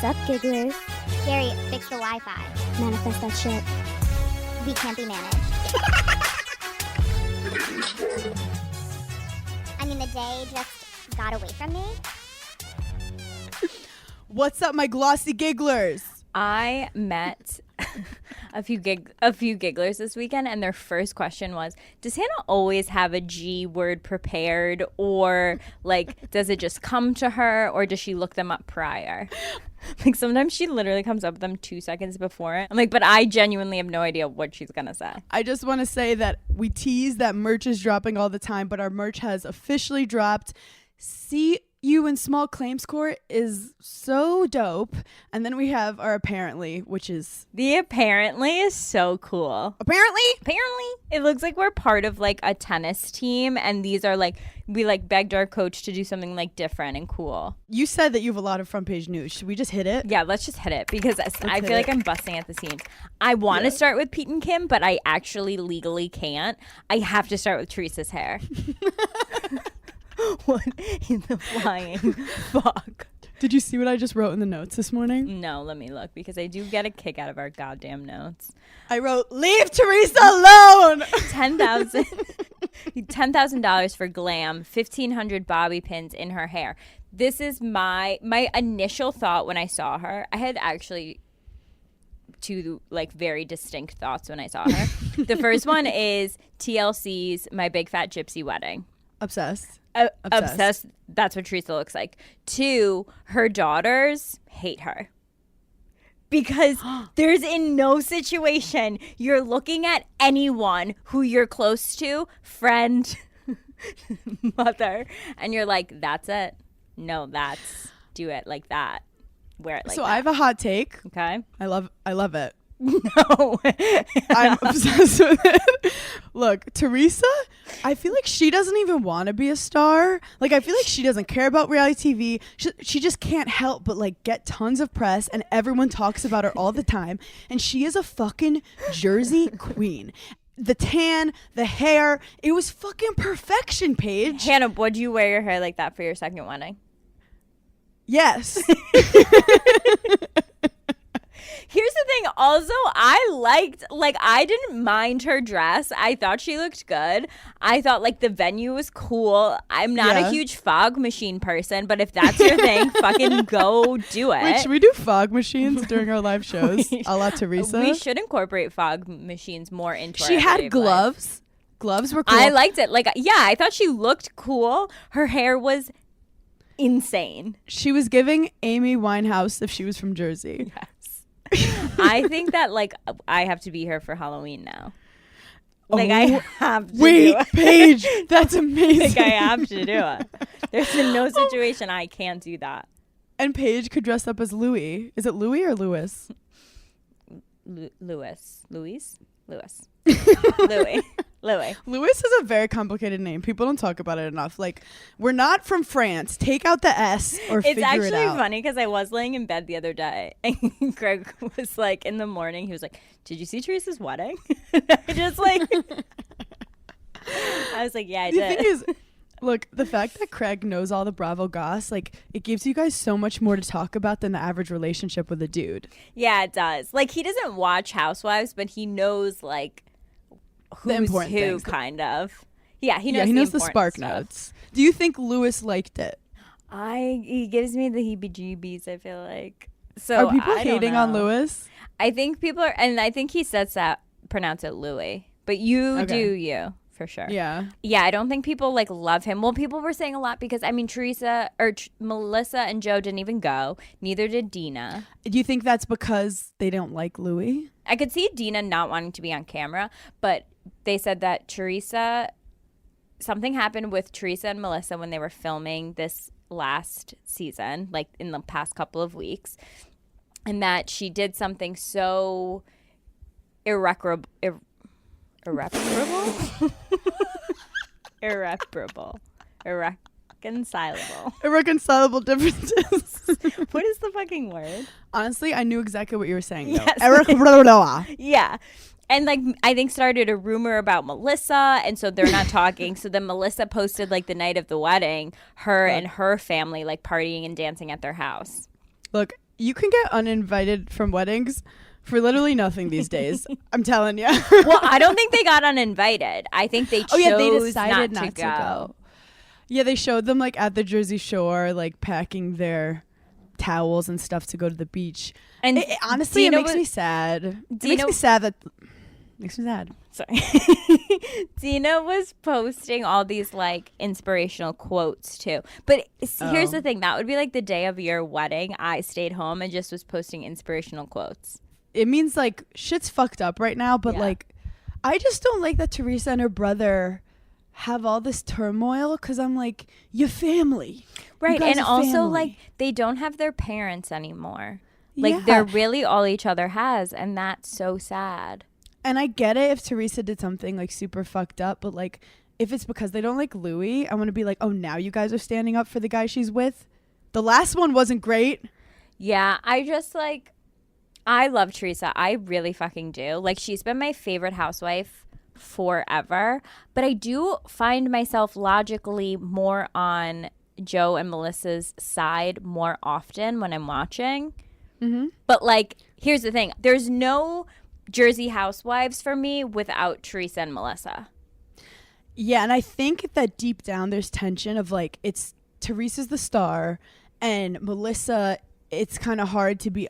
up, gigglers? Gary, fix the Wi-Fi. Manifest that shit. We can't be managed. I mean, the day just got away from me. What's up, my glossy gigglers? I met a few gigglers this weekend, and their first question was, does Hannah always have a G word prepared, or like does it just come to her, or does she look them up prior? Like sometimes she literally comes up with them 2 seconds before it. I'm like, but I genuinely have no idea what she's gonna say. I just want to say that we tease that merch is dropping all the time, but our merch has officially dropped. See you in Small Claims Court is so dope. And then we have our apparently, which is... The apparently is so cool. Apparently? It looks like we're part of like a tennis team, and these are like, we like begged our coach to do something like different and cool. You said that you have a lot of front page news. Should we just hit it? Yeah, let's just hit it because I feel like I'm busting at the seams. I want to start with Pete and Kim, but I actually legally can't. I have to start with Teresa's hair. What in the flying fuck? Did you see what I just wrote in the notes this morning? No, let me look because I do get a kick out of our goddamn notes. I wrote, leave Teresa alone! $10,000 for glam, 1,500 bobby pins in her hair. This is my initial thought when I saw her. I had actually two like very distinct thoughts when I saw her. The first one is TLC's My Big Fat Gypsy Wedding. Obsessed. Obsessed. That's what Teresa looks like. 2, her daughters hate her. Because there's in no situation you're looking at anyone who you're close to, friend, mother, and you're like, that's it. No, do it like that. Wear it like that. So I have a hot take. Okay. I love it. No. I'm obsessed with it. Look, Teresa, I feel like she doesn't even want to be a star. Like, I feel like she doesn't care about reality TV. She just can't help but like get tons of press, and everyone talks about her all the time. And she is a fucking Jersey queen. The tan, the hair, it was fucking perfection, Paige. Hannah, would you wear your hair like that for your second wedding? Yes. Here's the thing. Also, I didn't mind her dress. I thought she looked good. I thought like the venue was cool. I'm not a huge fog machine person, but if that's your thing, fucking go do it. Wait, should we do fog machines during our live shows? A la Teresa. We should incorporate fog machines more into our She had everyday gloves. Life. Gloves were cool. I liked it. Like, yeah, I thought she looked cool. Her hair was insane. She was giving Amy Winehouse if she was from Jersey. Yes. I think that like I have to be here for Halloween now. Like I have to do it. Paige, that's amazing. Like I have to do it. There's no situation I can't do that. And Paige could dress up as Louis. Is it Louis or Louis? Louis. Louis. Louis is a very complicated name. People don't talk about it enough. Like, we're not from France. Take out the S or figure it out. It's actually funny because I was laying in bed the other day and Greg was like, in the morning, he was like, did you see Teresa's wedding? I just like, I was like, yeah, I did. The thing is, look, the fact that Craig knows all the Bravo goss, like, it gives you guys so much more to talk about than the average relationship with a dude. Yeah, it does. Like, he doesn't watch Housewives, but he knows, like, who's who, things. Kind of. Yeah, he knows the spark stuff. Notes. Do you think Louis liked it? He gives me the heebie-jeebies, I feel like. So are people hating on Louis? I think people are, and I think he says that, pronounce it Louis. But you do you, for sure. Yeah. Yeah, I don't think people, like, love him. Well, people were saying a lot because, I mean, Melissa and Joe didn't even go. Neither did Dina. Do you think that's because they don't like Louis? I could see Dina not wanting to be on camera, but they said that something happened with Teresa and Melissa when they were filming this last season, like in the past couple of weeks, and that she did something so irreparable irreconcilable differences. What is the fucking word? Honestly, I knew exactly what you were saying. Yes. Yeah. And like I think started a rumor about Melissa, and so they're not talking. So then Melissa posted like the night of the wedding, her and her family like partying and dancing at their house. Look, You can get uninvited from weddings for literally nothing these days. I'm telling you. Well, I don't think they got uninvited. I think they chose they decided not to go. Yeah, they showed them like at the Jersey Shore, like packing their towels and stuff to go to the beach. And honestly, it makes me sad. It makes me sad that makes me sad. Sorry. Dina was posting all these like inspirational quotes too. But here's the thing, that would be like the day of your wedding. I stayed home and just was posting inspirational quotes. It means like shit's fucked up right now, but like I just don't like that Teresa and her brother have all this turmoil, because I'm like, your family. Right. And also family. like they don't have their parents anymore. Like they're really all each other has, and that's so sad. And I get it if Teresa did something like super fucked up, but like if it's because they don't like Louis, I want to be like, oh, now you guys are standing up for the guy she's with. The last one wasn't great. Yeah, I just like, I love Teresa. I really fucking do. Like, she's been my favorite housewife forever. But I do find myself logically more on Joe and Melissa's side more often when I'm watching. Mm-hmm. But like, here's the thing. There's no Jersey Housewives for me without Teresa and Melissa. Yeah, and I think that deep down there's tension of like, it's Teresa's the star and Melissa, it's kind of hard to be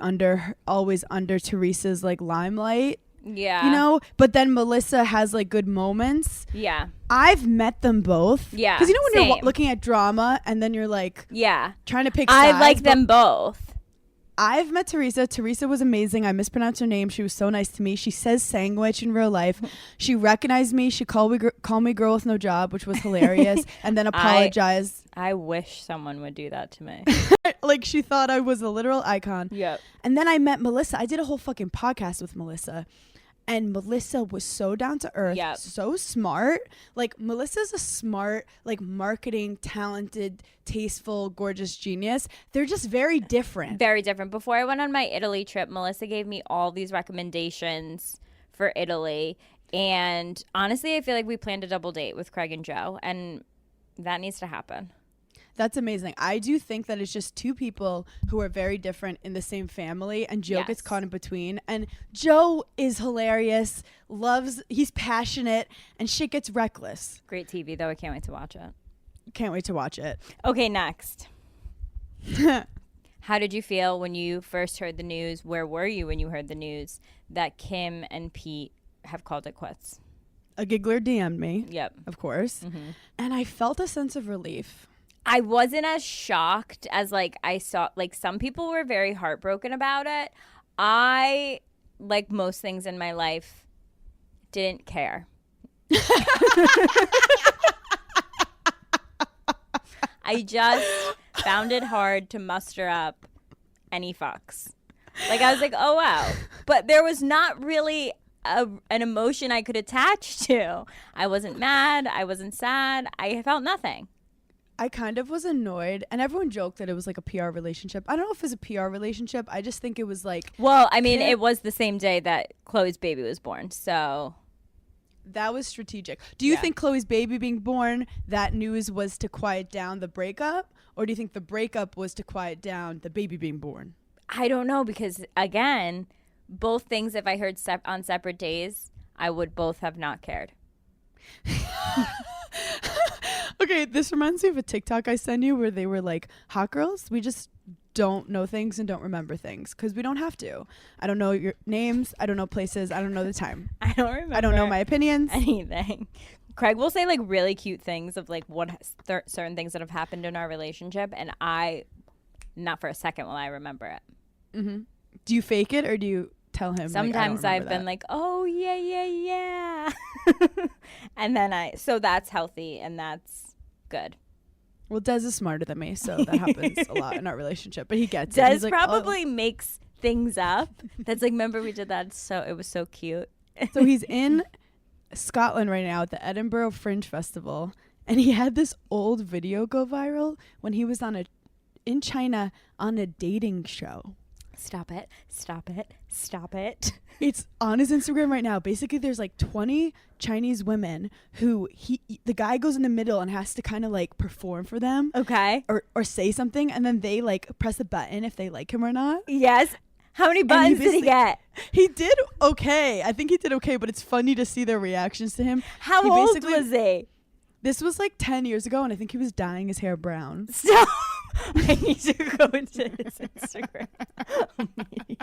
always under Teresa's like limelight. Yeah. You know, but then Melissa has like good moments. Yeah. I've met them both. Yeah. Because you know when same. you're looking at drama and then you're like, trying to pick I sides. like them both. I've met Teresa. Teresa was amazing. I mispronounced her name. She was so nice to me. She says sandwich in real life. She recognized me. She called me girl with no job, which was hilarious, and then apologized. I wish someone would do that to me. Like she thought I was a literal icon. Yep. And then I met Melissa. I did a whole fucking podcast with Melissa. And Melissa was so down to earth, so smart. Like, Melissa's a smart, like, marketing, talented, tasteful, gorgeous genius. They're just very different. Very different. Before I went on my Italy trip, Melissa gave me all these recommendations for Italy. And honestly, I feel like we planned a double date with Craig and Joe. And that needs to happen. That's amazing. I do think that it's just two people who are very different in the same family, and Joe gets caught in between. And Joe is hilarious, he's passionate, and shit gets reckless. Great TV, though. I can't wait to watch it. Can't wait to watch it. Okay, next. How did you feel when you first heard the news? Where were you when you heard the news that Kim and Pete have called it quits? A giggler DM'd me. Yep. Of course. Mm-hmm. And I felt a sense of relief. I wasn't as shocked as like I saw, like some people were very heartbroken about it. I, like most things in my life, didn't care. I just found it hard to muster up any fucks. Like I was like, oh wow. But there was not really an emotion I could attach to. I wasn't mad. I wasn't sad. I felt nothing. I kind of was annoyed, and everyone joked that it was like a PR relationship. I don't know if it was a PR relationship. I just think it was like... Well, I mean, it was the same day that Chloe's baby was born, so... That was strategic. Do you think Chloe's baby being born, that news was to quiet down the breakup? Or do you think the breakup was to quiet down the baby being born? I don't know, because, again, both things, if I heard on separate days, I would both have not cared. Okay, this reminds me of a TikTok I sent you where they were like, hot girls, we just don't know things and don't remember things because we don't have to. I don't know your names. I don't know places. I don't know the time. I don't remember. I don't know my opinions. Anything. Craig will say like really cute things of like what certain things that have happened in our relationship, and I, not for a second will I remember it. Mm-hmm. Do you fake it or do you tell him? Sometimes I've been like, oh yeah. And then so that's healthy and that's good. Well, Des is smarter than me, so that happens a lot in our relationship, but he gets it. Des Des probably makes things up. That's like, remember we did that, so it was so cute. So he's in Scotland right now at the Edinburgh Fringe Festival, and he had this old video go viral when he was in China on a dating show. Stop it. Stop it. Stop it. It's on his Instagram right now. Basically, there's like 20 Chinese women who the guy goes in the middle and has to kind of like perform for them. Okay. Or say something, and then they like press a button if they like him or not. Yes. How many buttons did he get? He did okay. I think he did okay, but it's funny to see their reactions to him. How old was he? This was like 10 years ago, and I think he was dyeing his hair brown. Stop. I need to go into his Instagram immediately.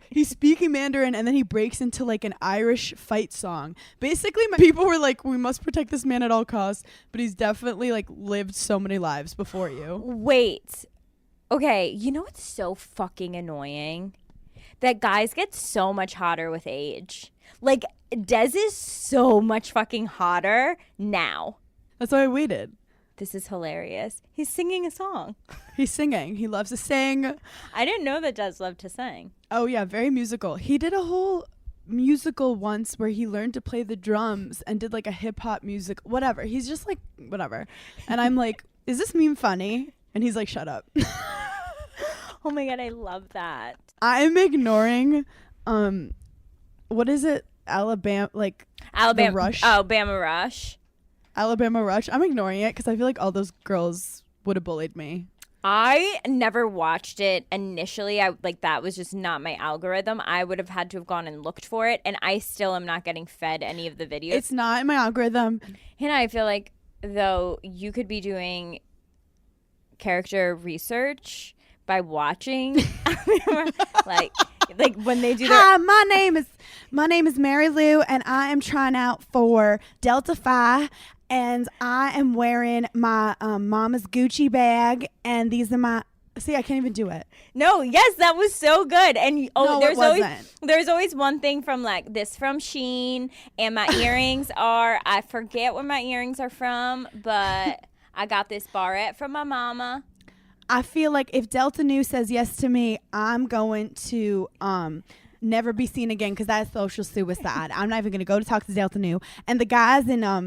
He's speaking Mandarin, and then he breaks into like an Irish fight song. Basically, people were like, we must protect this man at all costs, but he's definitely like lived so many lives before you. Wait. Okay, you know what's so fucking annoying? That guys get so much hotter with age. Like, Dez is so much fucking hotter now. That's why I waited. This is hilarious. He's singing a song. He's singing. He loves to sing. I didn't know that Dez loved to sing. Oh, yeah, very musical. He did a whole musical once where he learned to play the drums and did like a hip-hop music, whatever. He's just like, whatever. And I'm like, is this meme funny? And he's like, shut up. Oh my God, I love that. I'm ignoring, what is it? Alabama Rush. Oh, Bama Rush. Alabama Rush. I'm ignoring it because I feel like all those girls would have bullied me. I never watched it initially. That was just not my algorithm. I would have had to have gone and looked for it, and I still am not getting fed any of the videos. It's not in my algorithm. And I feel like, though, you could be doing character research by watching like when they do their Hi, my name is Mary Lou, and I am trying out for Delta Phi, and I am wearing my mama's Gucci bag, and these are my I can't even do it. No, yes, that was so good. And no, there's always one thing from like this from Shein, and my earrings are, I forget where my earrings are from, but I got this barrette from my mama. I feel like if Delta Nu says yes to me, I'm going to never be seen again because that's social suicide. I'm not even going to go to talk to Delta Nu. And the guys in I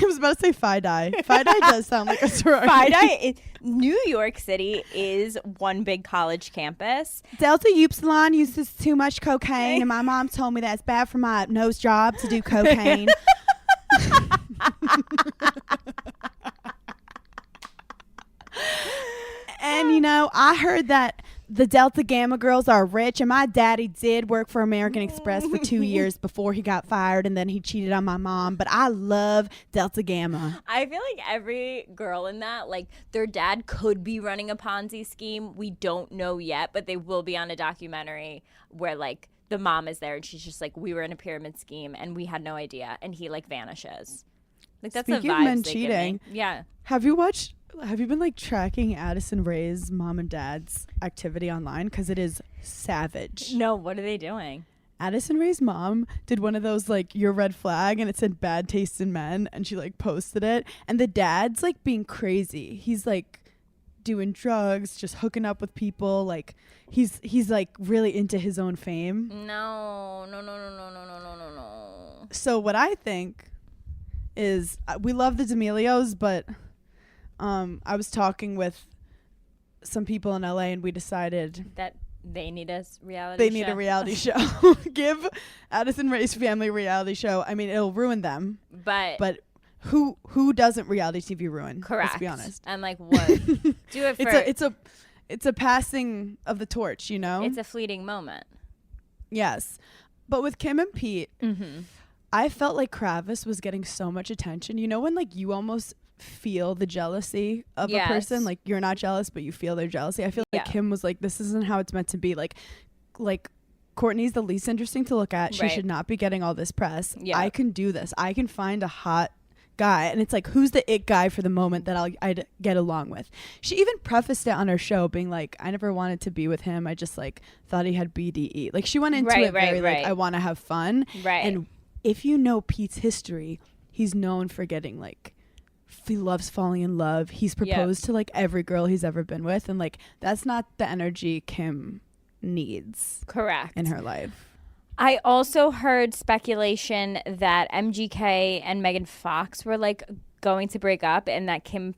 was about to say Fi-Dye. Fi-Dye does sound like a sorority. Fi-Dye, New York City is one big college campus. Delta Upsilon uses too much cocaine, and my mom told me that's bad for my nose job to do cocaine. And, you know, I heard that the Delta Gamma girls are rich, and my daddy did work for American Express for 2 years before he got fired, and then he cheated on my mom. But I love Delta Gamma. I feel like every girl in that, like, their dad could be running a Ponzi scheme. We don't know yet, but they will be on a documentary where, like, the mom is there, and she's just like, we were in a pyramid scheme, and we had no idea. And he, like, vanishes. Like, that's Speaking the vibes of men they cheating, give me. Yeah. Have you been like tracking Addison Rae's mom and dad's activity online? Because it is savage. No, what are they doing? Addison Rae's mom did one of those like your red flag, and it said bad taste in men, and she like posted it. And the dad's like being crazy. He's like doing drugs, just hooking up with people. Like he's like really into his own fame. No. So what I think is we love the D'Amelios, but I was talking with some people in LA, and we decided that they need a reality show. Give Addison Rae's family a reality show. I mean, it'll ruin them. But who doesn't reality TV ruin? Correct. Let's be honest. And like what? Do it for it's a passing of the torch, you know? It's a fleeting moment. Yes. But with Kim and Pete, I felt like Kravis was getting so much attention. You know when like you almost feel the jealousy of a person, like you're not jealous but you feel their jealousy. I feel like Kim was like, this isn't how it's meant to be. Like Courtney's the least interesting to look at. She should not be getting all this press. I can do this. I can find a hot guy, and it's like, who's the it guy for the moment that I'd get along with. She even prefaced it on her show being like, I never wanted to be with him, I just like thought he had BDE. Like she went into it very like, I want to have fun. And if you know Pete's history, he's known for getting like, he loves falling in love. He's proposed to like every girl he's ever been with, and like that's not the energy Kim needs. Correct. In her life. I also heard speculation that MGK and Megan Fox were like going to break up, and that Kim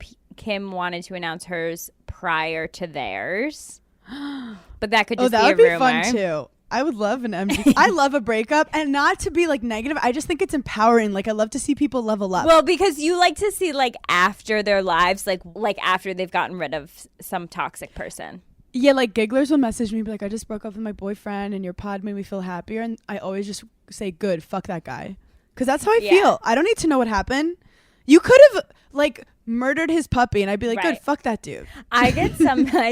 wanted to announce hers prior to theirs. But that could Oh, just that be a would be rumor. fun too. I would love an MV. I love a breakup, and not to be like negative. I just think it's empowering. Like I love to see people level up. Well, because you like to see like after their lives, like after they've gotten rid of some toxic person. Yeah, like gigglers will message me, be like, I just broke up with my boyfriend and your pod made me feel happier. And I always just say, good, fuck that guy. Because that's how I feel. I don't need to know what happened. You could have like murdered his puppy and I'd be like, good, fuck that dude. I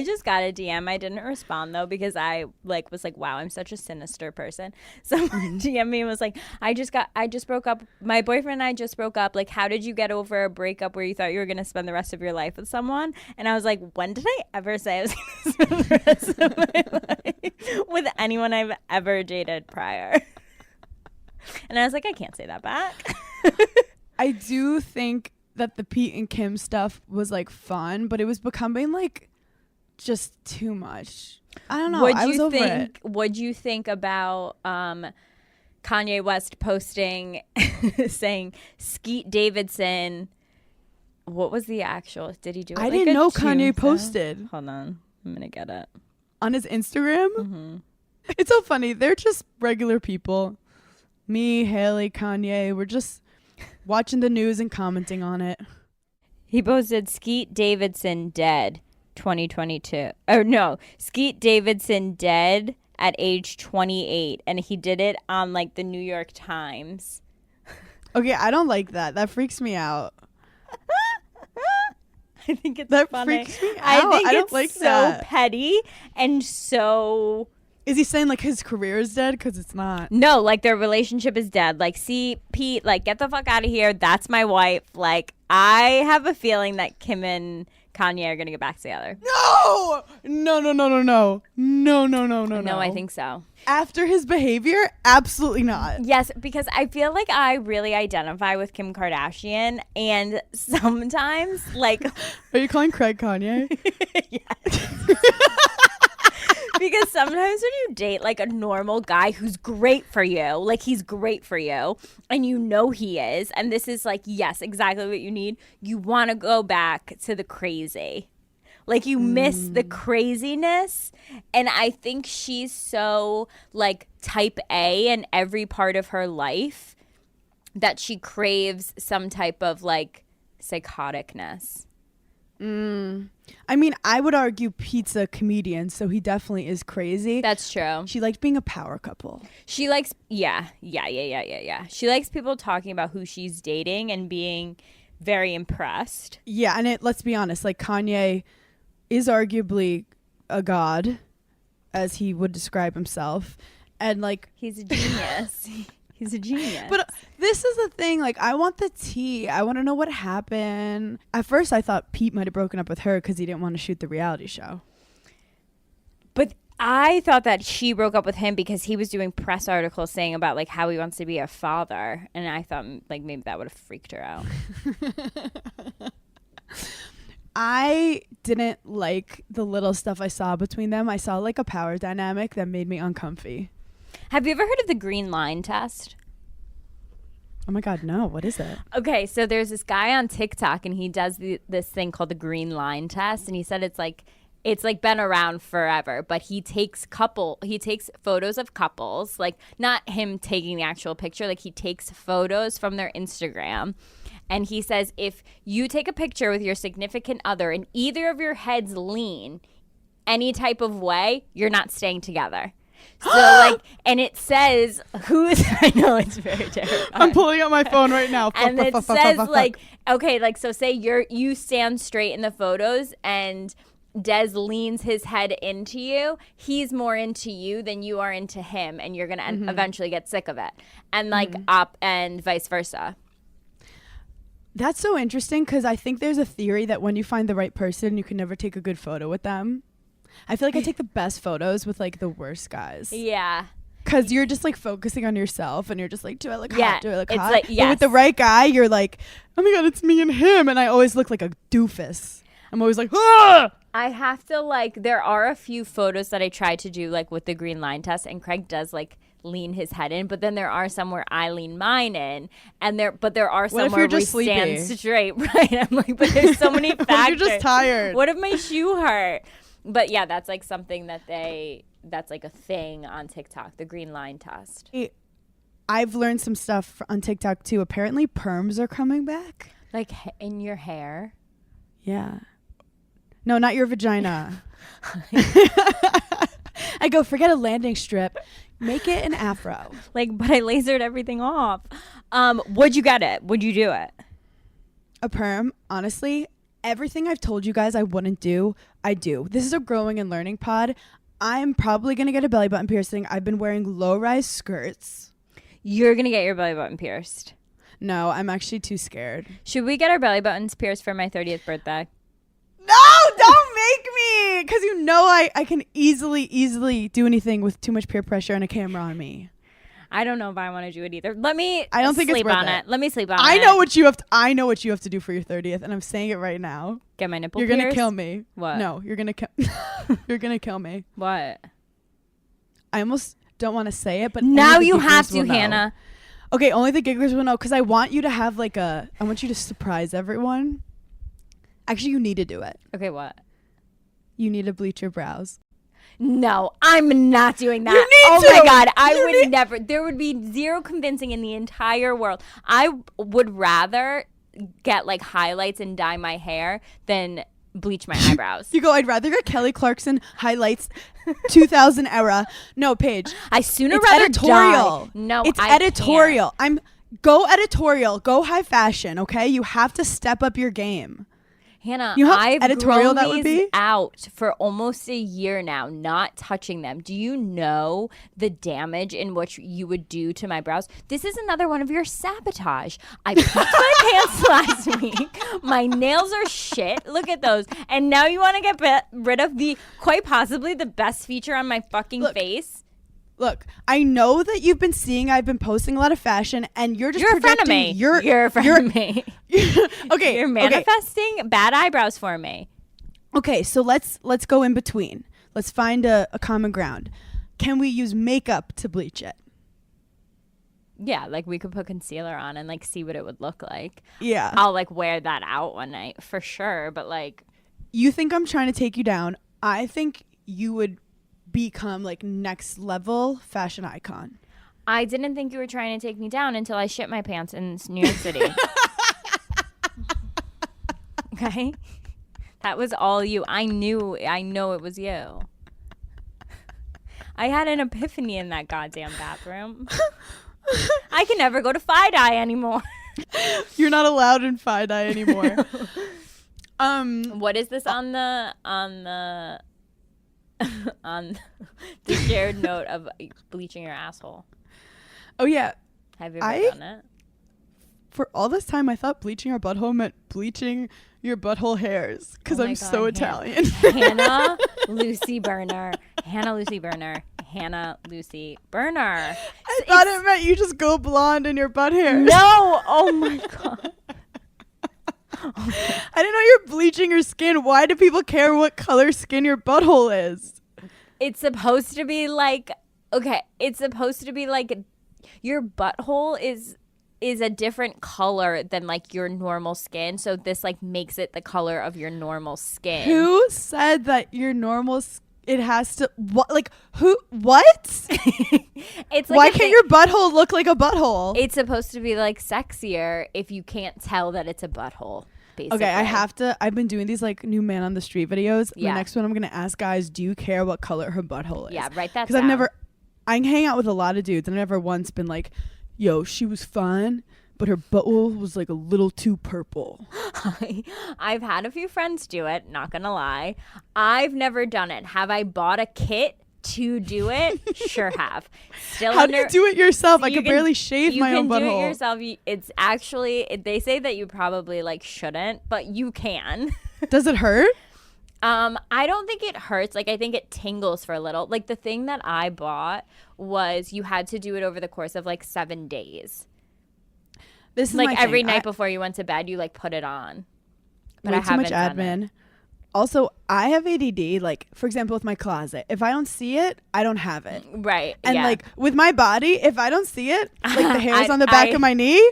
just got a DM. I didn't respond though because I like was like, wow, I'm such a sinister person. Someone DM me and was like, I just broke up. My boyfriend and I just broke up. Like, how did you get over a breakup where you thought you were going to spend the rest of your life with someone? And I was like, when did I ever say I was going to spend the rest of my life with anyone I've ever dated prior? And I was like, I can't say that back. I do think that the Pete and Kim stuff was like fun, but it was becoming like just too much. I don't know. I was over it. What'd you think about Kanye West posting saying Skeet Davidson? What was the actual? Did he do it? I didn't know Kanye posted. Hold on, I'm gonna get it on his Instagram. Mm-hmm. It's so funny. They're just regular people. Me, Haley, Kanye. We're just watching the news and commenting on it. He posted Skeet Davidson dead 2022. Oh no, Skeet Davidson dead at age 28, and he did it on like the New York Times. Okay, I don't like that. That freaks me out. I think it's that funny. Freaks me out. I think don't it's like so that. petty and so. Is he saying like his career is dead? Because it's not. No, like their relationship is dead. Like, see, Pete, like get the fuck out of here. That's my wife. Like, I have a feeling that Kim and Kanye are gonna get back together. No, no, no, no, no, no, no, no, no, no. No, I think so. After his behavior, absolutely not. Yes, because I feel like I really identify with Kim Kardashian, and sometimes, like, are you calling Craig Kanye? Yes. Because sometimes when you date like a normal guy who's great for you, like he's great for you, and you know he is, and this is like, yes, exactly what you need, you want to go back to the crazy. Like you miss the craziness. And I think she's so like type A in every part of her life that she craves some type of like psychoticness. I mean, I would argue Pete's a comedian, so he definitely is crazy. That's true. She liked being a power couple. She likes, yeah. She likes people talking about who she's dating and being very impressed. Yeah, and let's be honest, like Kanye is arguably a god, as he would describe himself, and like he's a genius. He's a genius. But this is the thing. Like, I want the tea. I want to know what happened. At first, I thought Pete might have broken up with her because he didn't want to shoot the reality show. But I thought that she broke up with him because he was doing press articles saying about, like, how he wants to be a father. And I thought, like, maybe that would have freaked her out. I didn't like the little stuff I saw between them. I saw, like, a power dynamic that made me uncomfy. Have you ever heard of the green line test? Oh my God, no. What is it? Okay, so there's this guy on TikTok and he does this thing called the green line test, and he said it's like been around forever, but he takes photos of couples, like not him taking the actual picture, like he takes photos from their Instagram, and he says if you take a picture with your significant other and either of your heads lean any type of way, you're not staying together. So like, and it says who's, I know it's very terrifying. I'm pulling out my phone right now. And it says like, okay, like, so say you stand straight in the photos and Des leans his head into you. He's more into you than you are into him. And you're going to eventually get sick of it. And like up and vice versa. That's so interesting because I think there's a theory that when you find the right person, you can never take a good photo with them. I feel like I take the best photos with like the worst guys. Yeah. Because you're just like focusing on yourself and you're just like, do I look hot? Do I look hot? Like, yes. But with the right guy, you're like, oh my God, it's me and him. And I always look like a doofus. I'm always like, ah! I have to like, there are a few photos that I try to do like with the green line test, and Craig does like lean his head in, but then there are some where I lean mine in, and there are some where we stand straight. Right? I'm like, but there's so many factors. What if you're just tired? What if my shoe hurt? But yeah, that's like something that's like a thing on TikTok, the green line test. I've learned some stuff on TikTok too. Apparently perms are coming back. Like in your hair? Yeah. No, not your vagina. I go, forget a landing strip. Make it an afro. Like, but I lasered everything off. Would you get it? Would you do it? A perm, honestly, everything I've told you guys I wouldn't do, I do. This is a growing and learning pod. I'm probably going to get a belly button piercing. I've been wearing low-rise skirts. You're going to get your belly button pierced. No, I'm actually too scared. Should we get our belly buttons pierced for my 30th birthday? No, don't make me. Because you know I can easily do anything with too much peer pressure and a camera on me. I don't know if I want to do it either. I don't think it's sleep worth on it. Let me sleep on it. I know what you have to do for your 30th, and I'm saying it right now. Get my nipple You're pierced? gonna kill me. What? No, you're gonna you're gonna kill me. What? I almost don't want to say it, but now only the you have gigglers to, will know. Hannah. Okay, only the gigglers will know because I want you to have I want you to surprise everyone. Actually, you need to do it. Okay, what? You need to bleach your brows. No, I'm not doing that. You need oh to. My God. I would never. There would be zero convincing in the entire world. I would rather get like highlights and dye my hair than bleach my eyebrows. You go, I'd rather get Kelly Clarkson highlights 2000 era. No, Paige. I sooner It's rather editorial. dye. No, it's I editorial. Can't. Go editorial. Go high fashion, okay? You have to step up your game. Hannah, You know how I've editorial grown that would these be? out for almost a year now, not touching them. Do you know the damage in which you would do to my brows? This is another one of your sabotage. I pooped my pants last week. My nails are shit. Look at those. And now you want to get rid of the quite possibly the best feature on my fucking face? Look, I know that you've been seeing I've been posting a lot of fashion, and you're just You're a friend of projecting me. You're a friend of me. Okay, You're manifesting bad eyebrows for me. Okay, so let's go in between. Let's find a common ground. Can we use makeup to bleach it? Yeah, like we could put concealer on and like see what it would look like. Yeah. I'll like wear that out one night for sure, but like You think I'm trying to take you down. I think you would become like next level fashion icon. I didn't think you were trying to take me down until I shit my pants in New York City. Okay? That was all you. I know it was you. I had an epiphany in that goddamn bathroom. I can never go to Fi-Dye anymore. You're not allowed in Fi-Dye anymore. What is this on the on the shared note of bleaching your asshole? Oh yeah. Have you ever done it? For all this time, I thought bleaching your butthole meant bleaching your butthole hairs because I'm so Italian. Hannah Lucy Burner. Hannah Lucy Burner. Hannah Lucy Burner. I thought it meant you just go blonde in your butt hairs. No. Oh my God. I didn't know you're bleaching your skin. Why do people care what color skin your butthole is? It's supposed to be like, okay, it's supposed to be like your butthole is a different color than like your normal skin. So this like makes it the color of your normal skin. Who said that your normal it has to what like who what? It's like why can't your butthole look like a butthole? It's supposed to be like sexier if you can't tell that it's a butthole. Basically. Okay, I've been doing these like new man on the street videos. Yeah. The next one I'm gonna ask guys, do you care what color her butthole is? Yeah, write that down. down. I hang out with a lot of dudes and I've never once been like, yo, she was fine, but her butthole was like a little too purple. I've had a few friends do it, not gonna lie. I've never done it. Have I bought a kit to do it? Sure have. Still How do you do it yourself? I could barely shave my own butthole. You can do it yourself. It's actually, they say that you probably like shouldn't, but you can. Does it hurt? I don't think it hurts. Like, I think it tingles for a little. Like, the thing that I bought was you had to do it over the course of like 7 days. This is like my every thing. night before you went to bed, you like put it on. But Way I haven't too much done admin. it. Also, I have ADD. Like, for example, with my closet, if I don't see it, I don't have it. Right. And yeah. like with my body, if I don't see it, like the hairs on the back of my knee,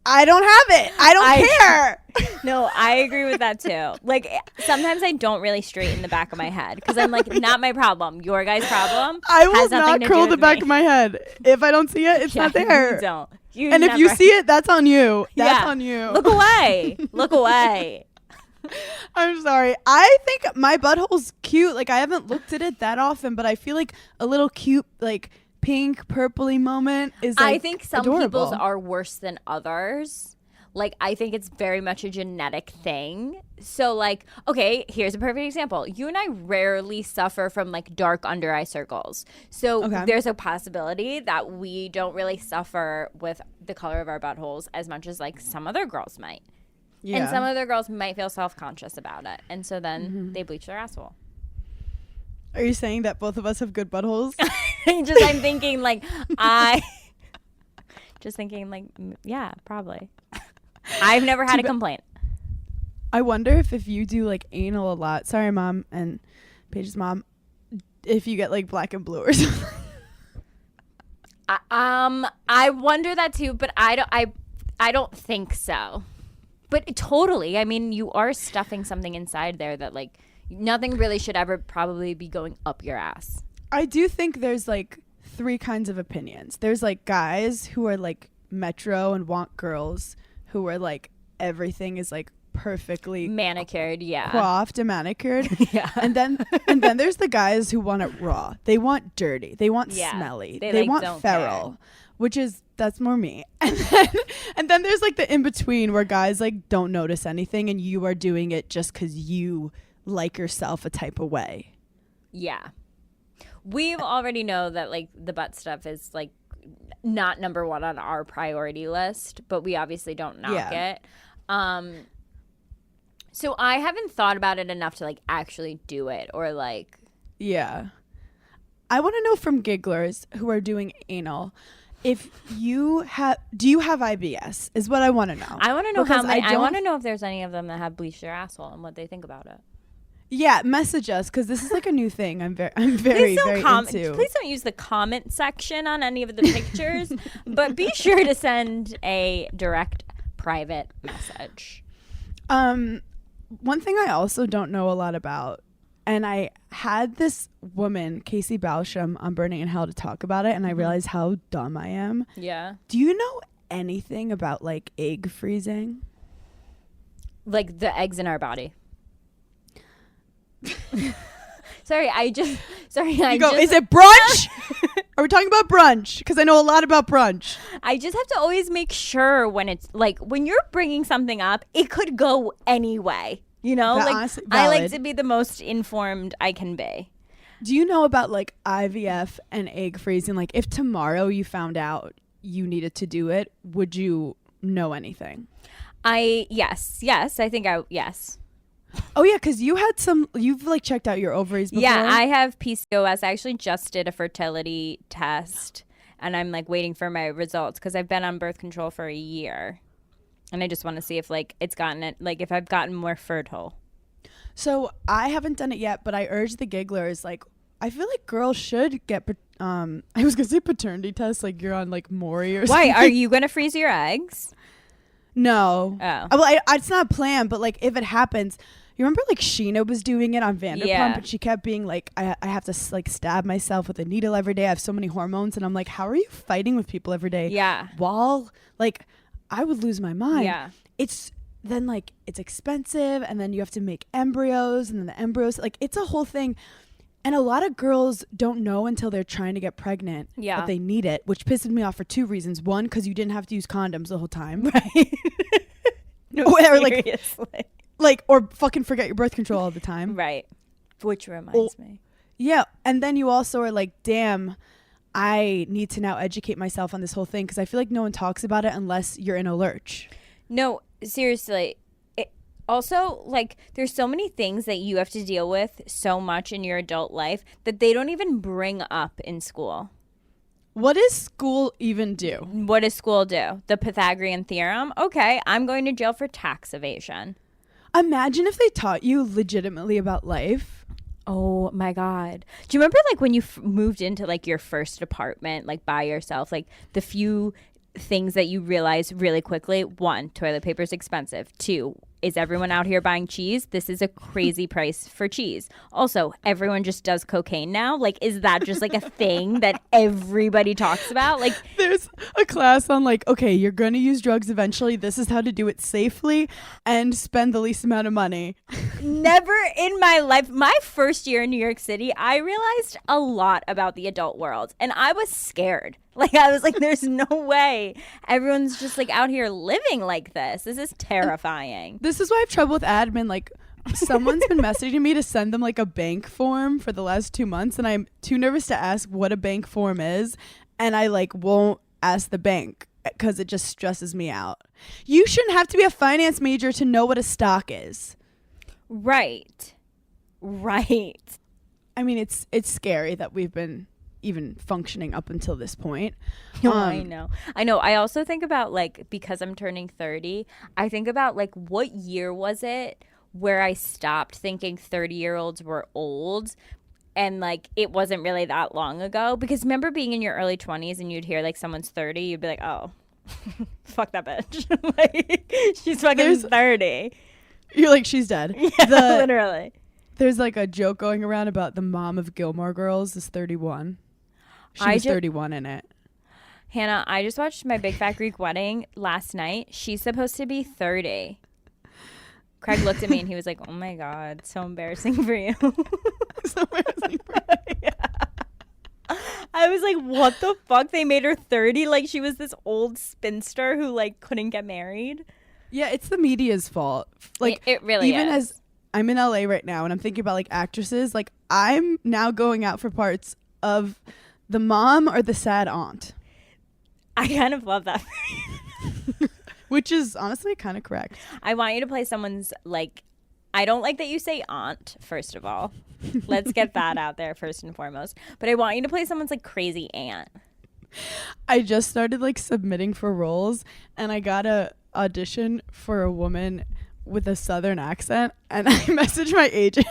I don't have it. I don't care. No, I agree with that too. Like sometimes I don't really straighten the back of my head because I'm like, not my problem. Your guy's problem. I will has nothing not to curl do the with back me. of my head. If I don't see it, it's not there. You don't. And if you see it, that's on you. That's on you. Look away. Look away. I'm sorry. I think my butthole's cute. Like I haven't looked at it that often, but I feel like a little cute, like pink, purpley moment is. Like, I think some adorable. people's are worse than others. Like I think it's very much a genetic thing. So like, okay, here's a perfect example. You and I rarely suffer from like dark under eye circles. So there's a possibility that we don't really suffer with the color of our buttholes as much as like some other girls might. Yeah. And some other girls might feel self-conscious about it. And so then they bleach their asshole. Are you saying that both of us have good buttholes? I'm thinking like, yeah, probably. I've never had a complaint. I wonder if you do like anal a lot. Sorry, Mom and Paige's mom. If you get like black and blue or something. I wonder that too, but I don't think so. But totally. I mean, you are stuffing something inside there that like nothing really should ever probably be going up your ass. I do think there's like 3 kinds of opinions. There's like guys who are like metro and want girls who are like everything is like perfectly manicured, coiffed and manicured. Yeah. And then there's the guys who want it raw. They want dirty. They want smelly. They like, want feral. Care. Which is that's more me. And then there's like the in between where guys like don't notice anything and you are doing it just cuz you like yourself a type of way. Yeah. We already know that like the butt stuff is like not number 1 on our priority list, but we obviously don't knock it. So I haven't thought about it enough to like actually do it or like. Yeah. I want to know from gigglers who are doing anal if you do you have IBS is what I want to know. I want to know how many. I want to know if there's any of them that have bleached their asshole and what they think about it. Yeah, message us because this is like a new thing. I'm very very into. Please don't use the comment section on any of the pictures, but be sure to send a direct private message. One thing I also don't know a lot about, and I had this woman, Casey Balsham, on Burning in Hell to talk about it, and I realized how dumb I am. Yeah. Do you know anything about like egg freezing? Like the eggs in our body. Sorry, is it brunch? Are we talking about brunch? Because I know a lot about brunch. I just have to always make sure when it's like when you're bringing something up, it could go any way. You know, I like to be the most informed I can be. Do you know about like IVF and egg freezing? Like if tomorrow you found out you needed to do it, would you know anything? Yes. Oh yeah, because you've like checked out your ovaries before. Yeah, I have PCOS. I actually just did a fertility test and I'm like waiting for my results because I've been on birth control for a year. And I just want to see if like it's gotten it, like if I've gotten more fertile. So I haven't done it yet, but I urge the gigglers, like I feel like girls should get, I was going to say paternity tests, like you're on like Maury or something. Why? Are you going to freeze your eggs? No. Oh. Well, it's not planned, but like if it happens, you remember like Sheena was doing it on Vanderpump and she kept being like, I have to like stab myself with a needle every day. I have so many hormones. And I'm like, how are you fighting with people every day? Yeah. While like I would lose my mind. Yeah. It's then like it's expensive and then you have to make embryos and then the embryos, like it's a whole thing. And a lot of girls don't know until they're trying to get pregnant that they need it, which pisses me off for 2 reasons. One, because you didn't have to use condoms the whole time. Right. No, or seriously. Or fucking forget your birth control all the time. Right. Which reminds me. Yeah. And then you also are like, damn, I need to now educate myself on this whole thing because I feel like no one talks about it unless you're in a lurch. No, seriously. Also, like, there's so many things that you have to deal with so much in your adult life that they don't even bring up in school. What does school even do? What does school do? The Pythagorean theorem? Okay, I'm going to jail for tax evasion. Imagine if they taught you legitimately about life. Oh my God. Do you remember like when you moved into like your first apartment, like by yourself, like the few things that you realize really quickly. 1, toilet paper is expensive. 2, is everyone out here buying cheese? This is a crazy price for cheese. Also, everyone just does cocaine now. Like, is that just like a thing that everybody talks about? Like, there's a class on like, okay, you're going to use drugs eventually. This is how to do it safely and spend the least amount of money. never in my life. My first year in New York City, I realized a lot about the adult world, and I was scared. Like, I was like, there's no way everyone's just like out here living like this. This is terrifying. This is why I have trouble with admin. Like, someone's been messaging me to send them like a bank form for the last 2 months, and I'm too nervous to ask what a bank form is, and I like won't ask the bank because it just stresses me out. You shouldn't have to be a finance major to know what a stock is. Right. I mean, it's scary that we've been even functioning up until this point. I know. I also think about, like, because I'm turning 30, I think about like, what year was it where I stopped thinking 30-year-olds were old, and like it wasn't really that long ago. Because remember being in your early 20s and you'd hear like someone's 30, you'd be like, oh, fuck that bitch. Like, she's fucking 30. You're like, she's dead. Yeah, literally. There's like a joke going around about the mom of Gilmore Girls is 31. She was 31 in it. Hannah, I just watched My Big Fat Greek Wedding last night. She's supposed to be 30. Craig looked at me and he was like, oh my God, so embarrassing for you. So embarrassing for you. Yeah. I was like, what the fuck? They made her 30? Like, she was this old spinster who like couldn't get married. Yeah, it's the media's fault. Like, it really even is. As I'm in LA right now and I'm thinking about like actresses, like I'm now going out for parts of the mom or the sad aunt. I kind of love that. Which is honestly kind of correct. I want you to play someone's, like, I don't like that you say aunt, first of all. Let's get that out there first and foremost. But I want you to play someone's like crazy aunt. I just started like submitting for roles, and I got a audition for a woman with a southern accent, and I messaged my agent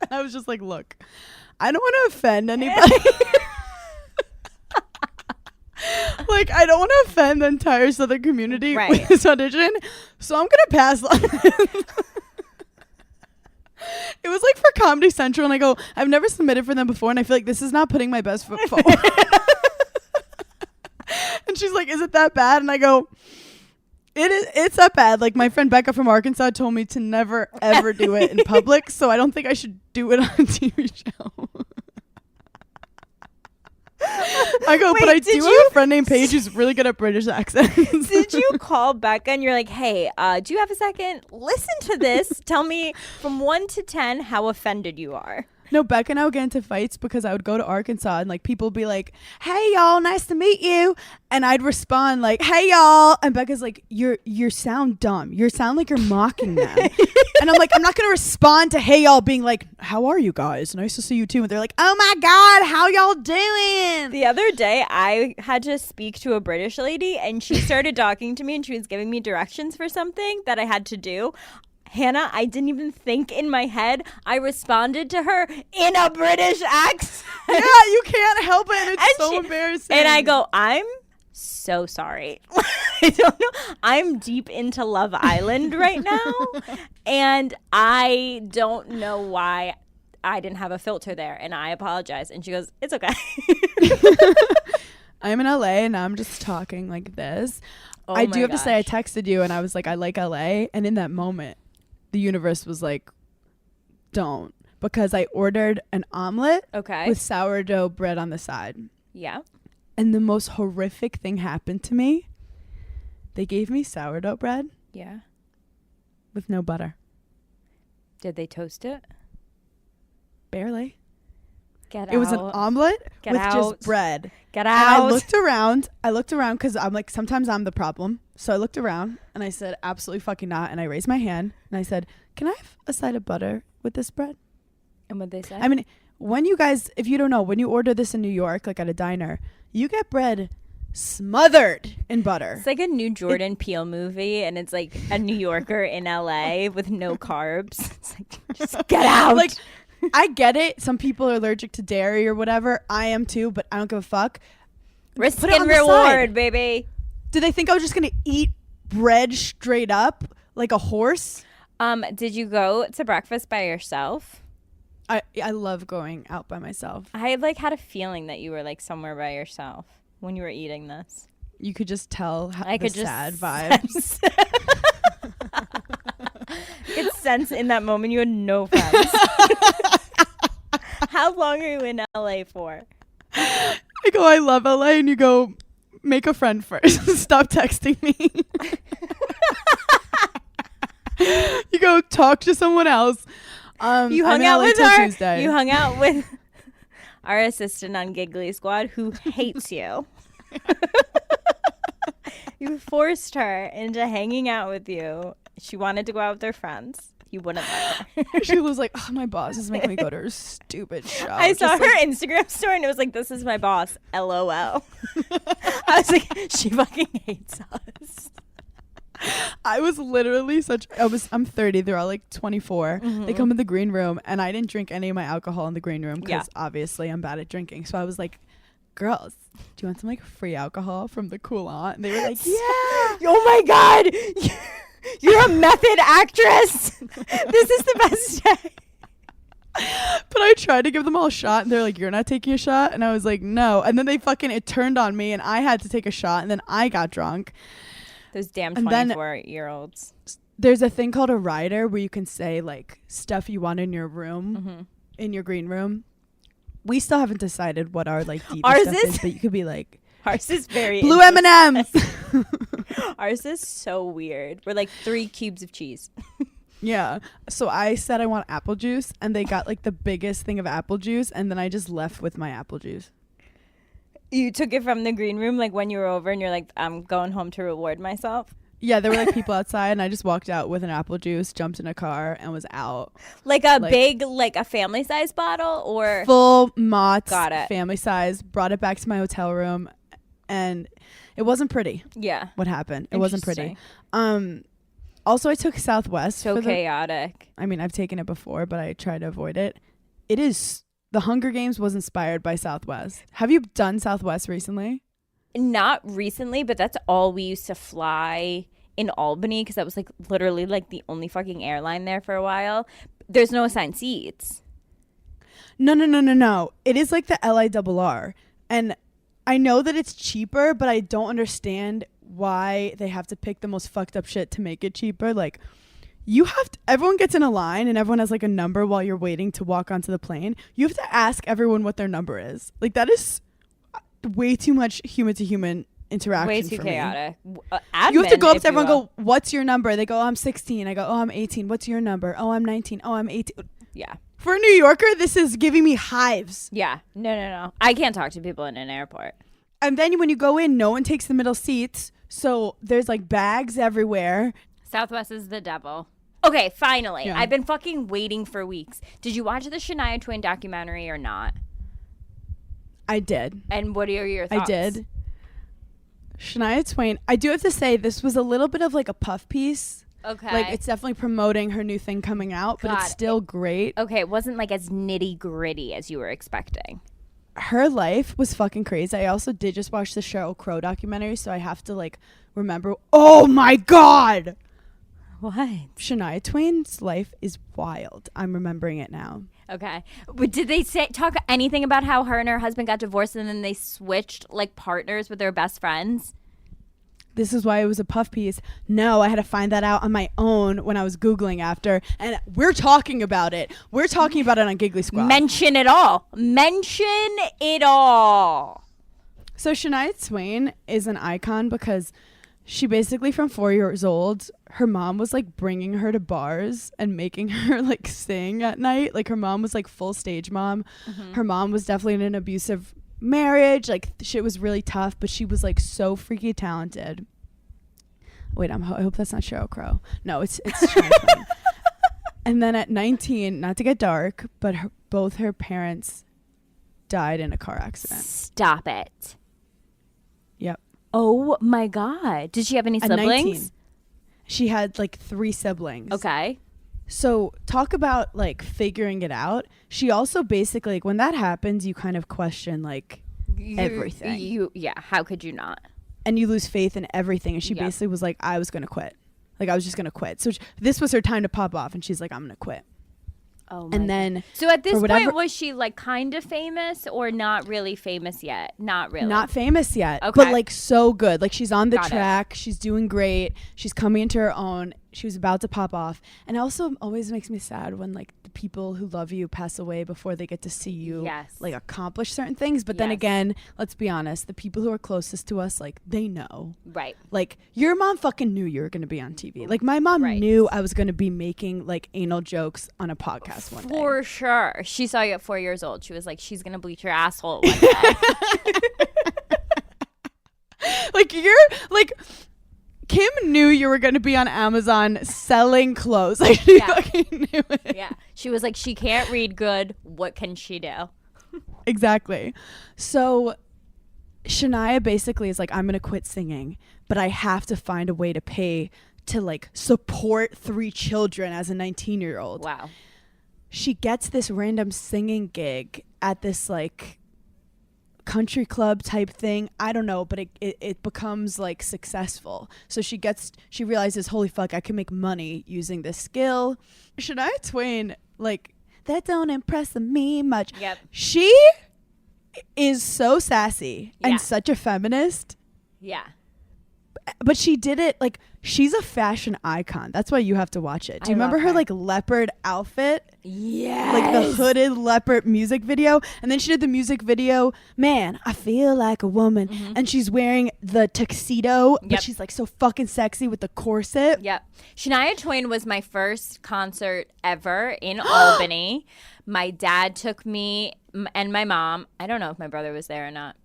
and I was just like, look, I don't want to offend anybody. Like, I don't want to offend the entire southern community with this audition, so I'm gonna pass on it. It was like for Comedy Central, and I go, I've never submitted for them before, and I feel like this is not putting my best foot forward. And she's like, is it that bad? And I go, it's that bad. Like, my friend Becca from Arkansas told me to never ever do it in public, so I don't think I should do it on a TV show. I go, but I do have a friend named Paige who's really good at British accents. Did you call Becca and you're like, hey, do you have a second? Listen to this. Tell me from 1 to 10 how offended you are. No, Becca and I would get into fights because I would go to Arkansas and like people would be like, hey y'all, nice to meet you. And I'd respond like, hey y'all. And Becca's like, you sound dumb. You sound like you're mocking them. And I'm like, I'm not going to respond to hey y'all being like, how are you guys? Nice to see you too. And they're like, oh my God, how y'all doing? The other day I had to speak to a British lady and she started talking to me and she was giving me directions for something that I had to do. Hannah, I didn't even think in my head. I responded to her in a British accent. Yeah, you can't help it. And it's so embarrassing. And I go, I'm so sorry. I don't know. I'm deep into Love Island right now. And I don't know why I didn't have a filter there. And I apologize. And she goes, it's okay. I'm in LA and I'm just talking like this. Oh, I do have to say, I texted you and I was like, I like LA. And in that moment, the universe was like, don't. Because I ordered an omelet with sourdough bread on the side. Yeah. And the most horrific thing happened to me. They gave me sourdough bread. Yeah. With no butter. Did they toast it? Barely. Get out. It was an omelet with just bread. Get out. And I looked around because I'm like, sometimes I'm the problem. So I looked around and I said, absolutely fucking not. And I raised my hand and I said, can I have a side of butter with this bread? And what'd they say? I mean, when you guys, if you don't know, when you order this in New York, like at a diner, you get bread smothered in butter. It's like a new Jordan Peele movie, and it's like a New Yorker in LA with no carbs. It's like, just get out. Like, I get it. Some people are allergic to dairy or whatever. I am too, but I don't give a fuck. Risk and reward, baby. Did they think I was just gonna eat bread straight up like a horse? Did you go to breakfast by yourself? I love going out by myself. I like had a feeling that you were like somewhere by yourself when you were eating this. You could just tell I could just sad vibes. I could sense in that moment you had no friends. How long are you in LA for? I go, I love LA, and you go, make a friend first. Stop texting me. You go talk to someone else. You hung out with her. You hung out with our assistant on Gidly Squad who hates you. You forced her into hanging out with you. She wanted to go out with her friends. You wouldn't let her. She was like, oh, my boss is making me go to her stupid show. I saw her Instagram story and it was like, this is my boss. LOL. I was like, she fucking hates us. I was literally I'm 30. They're all like 24. Mm-hmm. They come in the green room and I didn't drink any of my alcohol in the green room because obviously I'm bad at drinking. So I was like, girls, do you want some like free alcohol from the Coolant? And they were like, yeah. Oh my God. You're a method actress. This is the best day. But I tried to give them all a shot and they're like, you're not taking a shot? And I was like, no. And then it turned on me and I had to take a shot and then I got drunk. Those damn 24-year-olds. There's a thing called a rider where you can say like stuff you want in your room, in your green room. We still haven't decided what our like deep stuff is, but you could be like, ours is very blue M&Ms. Ours is so weird. We're like 3 cubes of cheese. Yeah. So I said I want apple juice and they got like the biggest thing of apple juice and then I just left with my apple juice. You took it from the green room like when you were over and you're like, I'm going home to reward myself? Yeah, there were like people outside and I just walked out with an apple juice, jumped in a car and was out. Like a big, like a family size bottle or? Full Mott's family size. Brought it back to my hotel room and it wasn't pretty. Yeah. What happened? It wasn't pretty. Also, I took Southwest. So chaotic. I mean, I've taken it before, but I try to avoid it. The Hunger Games was inspired by Southwest. Have you done Southwest recently? Not recently, but that's all we used to fly in Albany because that was like literally like the only fucking airline there for a while. There's no assigned seats. No. It is like the LIRR. And I know that it's cheaper, but I don't understand why they have to pick the most fucked up shit to make it cheaper. Like, everyone gets in a line and everyone has like a number while you're waiting to walk onto the plane. You have to ask everyone what their number is. Like, that is way too much human to human interaction. Way too for chaotic. Me. You have to go up to everyone and go, what's your number? They go, oh, I'm 16. I go, oh, I'm 18. What's your number? Oh, I'm 19. Oh, I'm 18. Yeah. For a New Yorker, this is giving me hives. Yeah. No. I can't talk to people in an airport. And then when you go in, no one takes the middle seats. So there's like bags everywhere. Southwest is the devil. Okay, finally. Yeah. I've been fucking waiting for weeks. Did you watch the Shania Twain documentary or not? I did. And what are your thoughts? I did. Shania Twain. I do have to say this was a little bit of like a puff piece. Okay. Like it's definitely promoting her new thing coming out, but it's still great. Okay, it wasn't like as nitty gritty as you were expecting. Her life was fucking crazy. I also did just watch the Cheryl Crow documentary, so I have to like remember. Oh my God. What? Shania Twain's life is wild. I'm remembering it now. Okay. But did they talk anything about how her and her husband got divorced and then they switched like partners with their best friends? This is why it was a puff piece. No, I had to find that out on my own when I was Googling after. And we're talking about it. We're talking about it on Giggly Squad. Mention it all. Mention it all. So Shania Twain is an icon because she basically from 4 years old, her mom was like bringing her to bars and making her like sing at night. Like her mom was like full stage mom. Mm-hmm. Her mom was definitely in an abusive marriage. Like shit was really tough, but she was like so freaky talented. Wait, I hope that's not Cheryl Crow. No, it's Shania Twain. And then at 19, not to get dark, but both her parents died in a car accident. Stop it. Yep. Oh my God. Did she have any siblings? 19, she had like 3 siblings. Okay. So talk about like figuring it out. She also basically, like when that happens, you kind of question like everything. Yeah. How could you not? and you lose faith in everything. And she Yep. basically was like, I was going to quit. Like, I was just going to quit. So this was her time to pop off. And she's like, I'm going to quit. Oh, And then so at this for whatever- point, was she like kind of famous or not really famous yet? Not really. not famous yet, Okay. but like so good. Like she's on the Got it. track. She's doing great. She's coming into her own. She was about to pop off. And also always makes me sad when like the people who love you pass away before they get to see you Yes. like accomplish certain things. But then Yes. again, let's be honest, the people who are closest to us, like they know. Right. Like your mom fucking knew you were going to be on TV. Like my mom Right. knew I was going to be making like anal jokes on a podcast one day. For sure. She saw you at 4 years old. She was like, she's going to bleach your asshole one day. Like you're like Kim knew you were going to be on Amazon selling clothes. Like she Yeah. fucking knew it. Yeah. She was like, she can't read good. What can she do? Exactly. So Shania basically is like, I'm going to quit singing, but I have to find a way to pay to like support 3 children as a 19-year-old. Wow. She gets this random singing gig at this like country club type thing. I don't know, but it becomes like successful. So she realizes, holy fuck, I can make money using this skill. Shania Twain, like, that don't impress me much. Yep. She is so sassy Yeah. and such a feminist, Yeah. but she did it like she's a fashion icon. That's why you have to watch it. Do you I remember love her her. like leopard outfit? Yeah. Like the hooded leopard music video. And then she did the music video, Man, I Feel Like a Woman. And she's wearing the tuxedo, Yep. but she's like so fucking sexy with the corset. Yep. Shania Twain was my first concert ever in Albany. My dad took me and my mom. I don't know if my brother was there or not.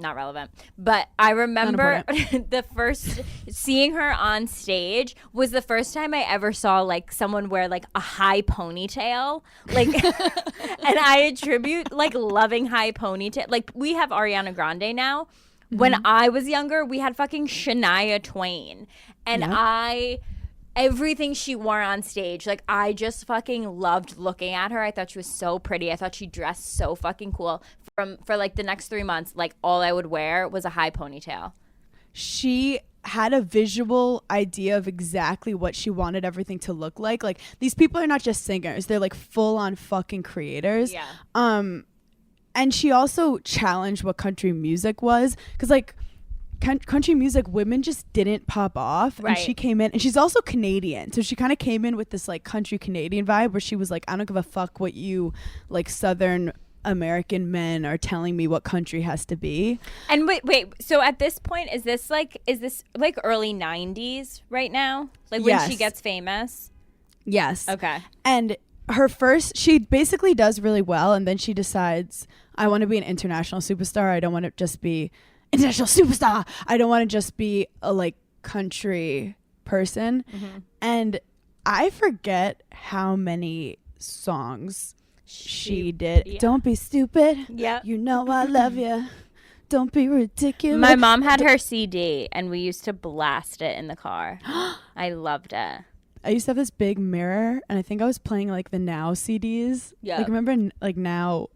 Not relevant. But I remember the first seeing her on stage was the first time I ever saw like someone wear like a high ponytail. Like and I attribute like loving high ponytail. Like we have Ariana Grande now. When I was younger, we had fucking Shania Twain. And Yeah. everything she wore on stage, like I just fucking loved looking at her. I thought she was so pretty. I thought she dressed so fucking cool. For like the next 3 months, like all I would wear was a high ponytail. She had a visual idea of exactly what she wanted everything to look like. Like these people are not just singers, they're like full on fucking creators. Yeah. And she also challenged what country music was, because like country music, women just didn't pop off. Right. And she came in, and she's also Canadian, so she kind of came in with this like country Canadian vibe where she was like, I don't give a fuck what you like Southern American men are telling me what country has to be. And wait. So at this point, is this like early 90s right now? Like when she Yes. gets famous? Yes. Okay. And she basically does really well, and then she decides, I want to be an international superstar. I don't want to just be international superstar. I don't want to just be a like country person. And I forget how many songs she did. yeah. Don't be stupid. Yep. You know I love you. Don't be ridiculous. My mom had her CD, and we used to blast it in the car. I loved it. I used to have this big mirror, and I think I was playing like the Now CDs. Yeah. Like remember like Now.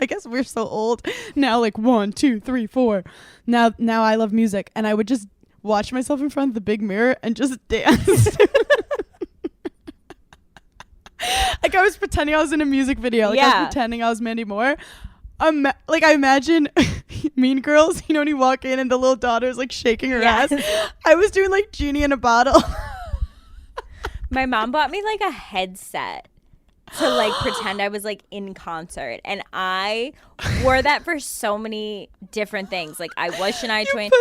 I guess we're so old now. Like 1, 2, 3, 4. Now I love music, and I would just watch myself in front of the big mirror and just dance. Like I was pretending I was in a music video. Like I Yeah. was pretending I was Mandy Moore. Like I imagine Mean Girls. You know when you walk in and the little daughter's like shaking her Yes. ass. I was doing like Genie in a bottle. My mom bought me like a headset to like pretend I was like in concert, and I wore that for so many different things. Like I was Shania Twain.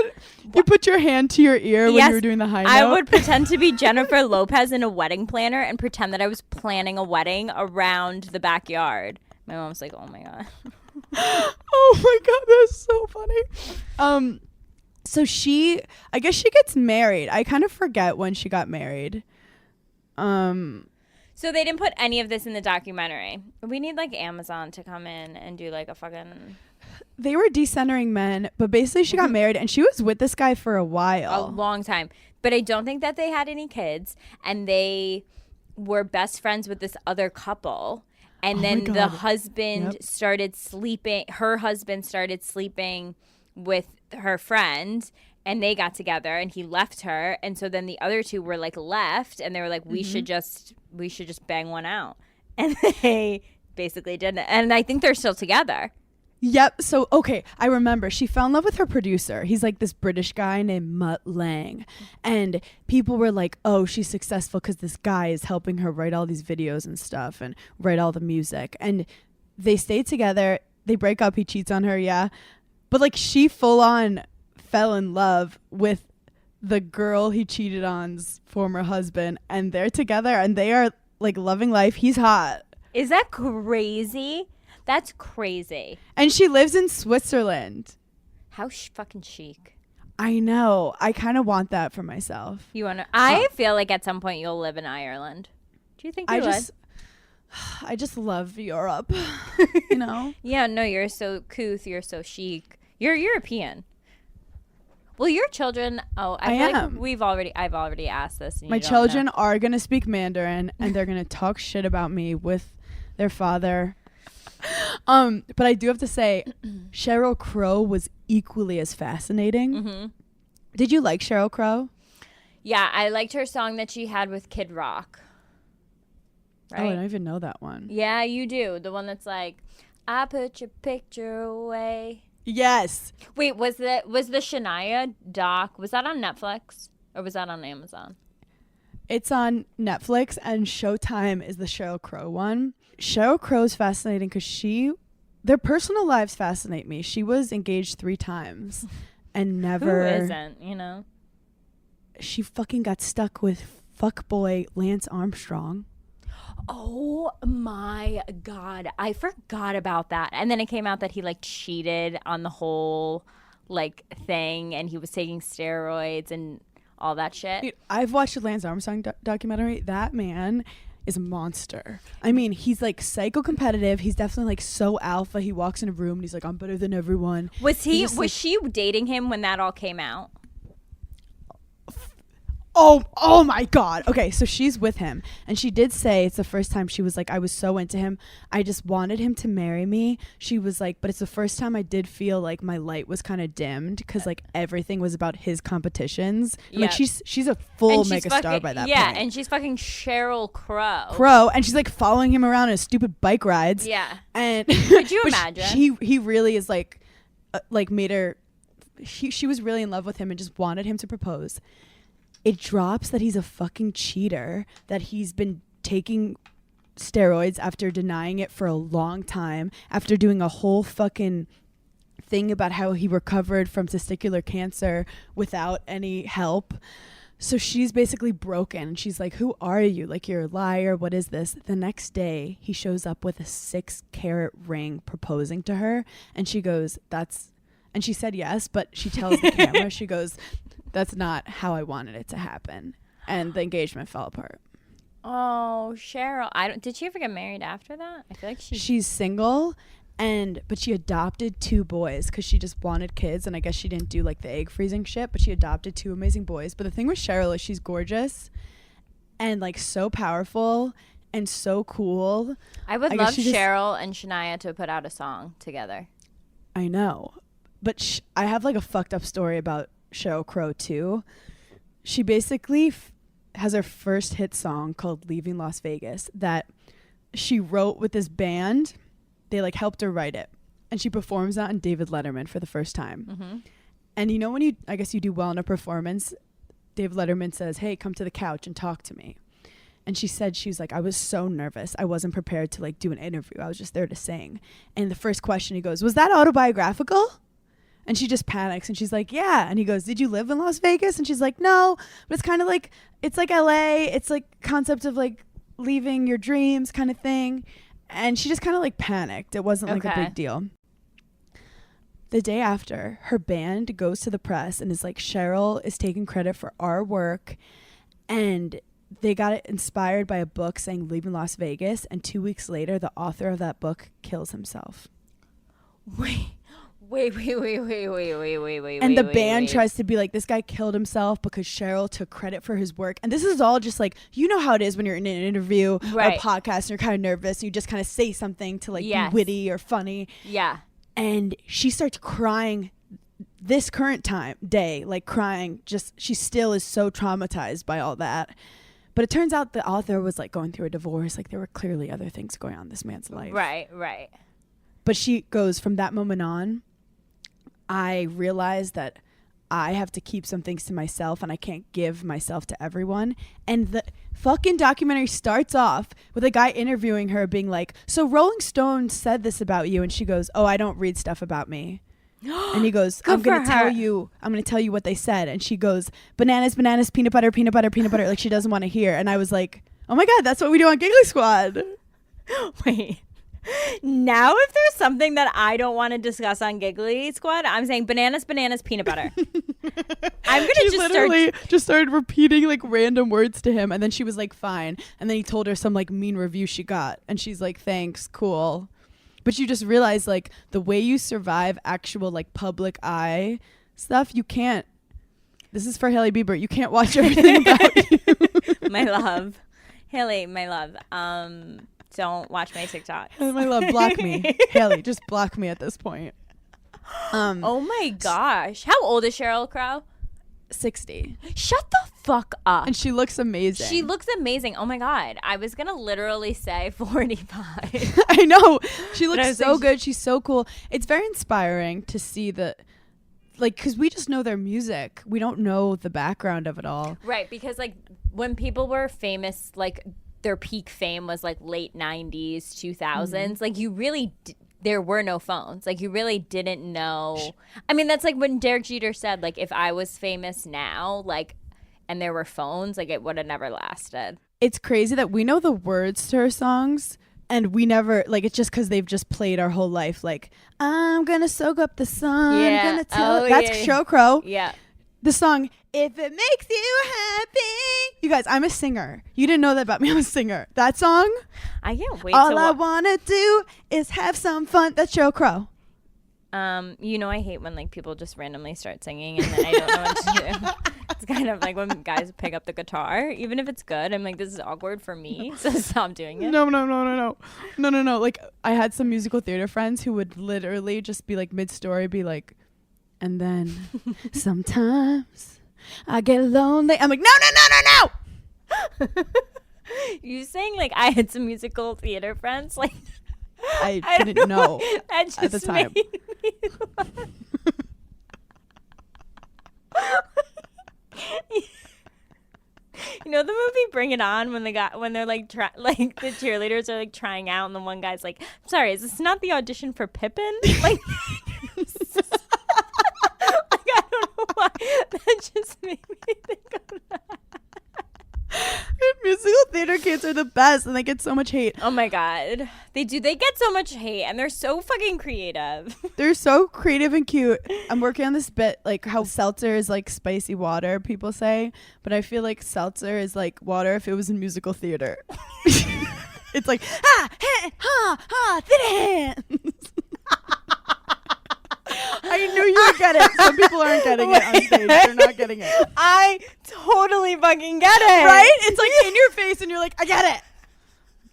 You put your hand to your ear when Yes, you were doing the high note. I would pretend to be Jennifer Lopez in a wedding planner and pretend that I was planning a wedding around the backyard. My mom's like, "Oh my god." Oh my god, that's so funny. So I guess she gets married. I kind of forget when she got married. So they didn't put any of this in the documentary. We need like Amazon to come in and do like a fucking They were decentering men, but basically she got married, and she was with this guy for a while. a long time. But I don't think that they had any kids, and they were best friends with this other couple. And Oh my then the God. husband Yep. started sleeping. Her husband started sleeping with her friend, and they got together, and he left her, and so then the other two were like left, and they were like, we should just bang one out, and they basically didn't, and I think they're still together. Yep. So, okay, I remember she fell in love with her producer. He's like this British guy named Mutt Lang. And people were like, oh, she's successful because this guy is helping her write all these videos and stuff and write all the music. And they stayed together. They break up. He cheats on her. Yeah. But like she full on fell in love with the girl he cheated on's former husband. And they're together and they are like loving life. He's hot. Is that crazy? That's crazy. And she lives in Switzerland. How fucking chic. I know. I kind of want that for myself. You want to? I feel like at some point you'll live in Ireland. Do you think you would? I just love Europe. You know? Yeah, no, you're so couth. You're so chic. You're European. Well, your children. Oh, I feel am. Like I've already asked this. And My children are gonna speak Mandarin, and they're gonna talk shit about me with their father. But I do have to say, Cheryl Crow was equally as fascinating. Mm-hmm. Did you like Cheryl Crow? Yeah, I liked her song that she had with Kid Rock. Right? Oh, I don't even know that one. Yeah, you do. The one that's like, I put your picture away. Yes. Wait, was the Shania doc, was that on Netflix or was that on Amazon? It's on Netflix, and Showtime is the Cheryl Crow one. Cheryl Crow's fascinating because their personal lives fascinate me. She was engaged 3 times and never. Who isn't, you know? She fucking got stuck with fuckboy Lance Armstrong. Oh my God. I forgot about that. And then it came out that he like cheated on the whole like thing and he was taking steroids and all that shit. Dude, I've watched the Lance Armstrong documentary. That man is a monster. I mean, he's like psycho competitive. He's definitely like so alpha. He walks in a room and he's like, I'm better than everyone. Was she dating him when that all came out? Oh my God. Okay, so she's with him. And she did say it's the first time she was like, I was so into him. I just wanted him to marry me. She was like, but it's the first time I did feel like my light was kind of dimmed because like everything was about his competitions. And like she's a full mega star by that point. Yeah, and she's fucking Cheryl Crow. And she's like following him around in his stupid bike rides. Yeah. And could you imagine? He really is like made her, she was really in love with him and just wanted him to propose. It drops that he's a fucking cheater, that he's been taking steroids after denying it for a long time, after doing a whole fucking thing about how he recovered from testicular cancer without any help. So she's basically broken. And she's like, who are you? Like, you're a liar. What is this? The next day, he shows up with a 6-carat ring proposing to her. And she goes, and she said yes, but she tells the camera, she goes, that's not how I wanted it to happen. And the engagement fell apart. Oh, Cheryl. Did she ever get married after that? I feel like she's single, but she adopted 2 boys because she just wanted kids. And I guess she didn't do like the egg freezing shit, but she adopted 2 amazing boys. But the thing with Cheryl is she's gorgeous and like so powerful and so cool. I would love Cheryl and Shania to put out a song together. I know. But I have like a fucked up story about Cheryl Crow too. She basically has her first hit song called Leaving Las Vegas that she wrote with this band. They like helped her write it, and she performs that on David Letterman for the first time. Mm-hmm. And you know when I guess you do well in a performance, David Letterman says, hey, come to the couch and talk to me. And she said, she was like, I was so nervous. I wasn't prepared to like do an interview. I was just there to sing. And the first question he goes, was that autobiographical? And she just panics and she's like, yeah. And he goes, did you live in Las Vegas? And she's like, no, but it's kind of like, it's like LA. It's like concept of like leaving your dreams kind of thing. And she just kind of like panicked. It wasn't like a big deal. The day after, her band goes to the press and is like, Cheryl is taking credit for our work. And they got it inspired by a book saying leaving Las Vegas. And 2 weeks later, the author of that book kills himself. Wait. And the band tries to be like, this guy killed himself because Cheryl took credit for his work. And this is all just like, you know how it is when you're in an interview or a podcast and you're kind of nervous and you just kind of say something to like be witty or funny. Yeah. And she starts crying this current day, like crying, just she still is so traumatized by all that. But it turns out the author was like going through a divorce. Like there were clearly other things going on in this man's life. Right. But she goes, from that moment on, I realized that I have to keep some things to myself and I can't give myself to everyone. And the fucking documentary starts off with a guy interviewing her being like, so Rolling Stone said this about you. And she goes, oh, I don't read stuff about me. And he goes, I'm going to tell you what they said. And she goes, bananas, peanut butter, peanut butter, peanut butter. Like she doesn't want to hear. And I was like, oh my God, that's what we do on Giggly Squad. Wait. Now if there's something that I don't want to discuss on Giggly Squad, I'm saying bananas, peanut butter. I'm going to just started repeating like random words to him. And then she was like, fine. And then he told her some like mean review she got. And she's like, thanks, cool. But you just realize like the way you survive actual like public eye stuff, you can't. This is for Hailey Bieber. You can't watch everything about you. My love. Hailey, my love. Don't watch my TikToks. Hailey, my love, block me. Hailey, just block me at this point. Oh my gosh. How old is Cheryl Crow? 60. Shut the fuck up. And she looks amazing. She looks amazing. Oh my God. I was going to literally say 45. I know. She looks so like, good. She's so cool. It's very inspiring to see the, like, because we just know their music. We don't know the background of it all. Right. Because, like, when people were famous, like, their peak fame was, like, late 90s, 2000s. Like, you really there were no phones. Like, you really didn't know. I mean, that's like when Derek Jeter said, like, if I was famous now, like, and there were phones, like, it would have never lasted. It's crazy that we know the words to her songs, and we never, like, it's just because they've just played our whole life. Like, I'm going to soak up the sun. Yeah. Gonna tell. That's Cheryl Crow. Yeah. The song, if it makes you happy. You guys, I'm a singer. You didn't know that about me. I'm a singer. That song. I can't wait. All I want to do is have some fun. That's Cheryl Crow. You know, I hate when like people just randomly start singing and then I don't know what to do. It's kind of like when guys pick up the guitar, even if it's good. I'm like, this is awkward for me, so stop doing it. No. Like, I had some musical theater friends who would literally just be like mid-story, be like, and then sometimes I get lonely. I'm like, no. You saying like I had some musical theater friends? Like, I didn't know that just at the time. made me laugh. You know the movie Bring It On when they're like like the cheerleaders are like trying out and the one guy's like, I'm sorry, is this not the audition for Pippin? Like, I don't know why that just made me think of that. Musical theater kids are the best, and they get so much hate. Oh my God, they do. They get so much hate, and they're so fucking creative. They're so creative and cute. I'm working on this bit, like how seltzer is like spicy water, people say, but I feel like seltzer is like water if it was in musical theater. It's like thin hands. I knew you would get it. Some people aren't getting it on stage. They're not getting it. I totally fucking get it. Right? It's like in your face and you're like, I get it.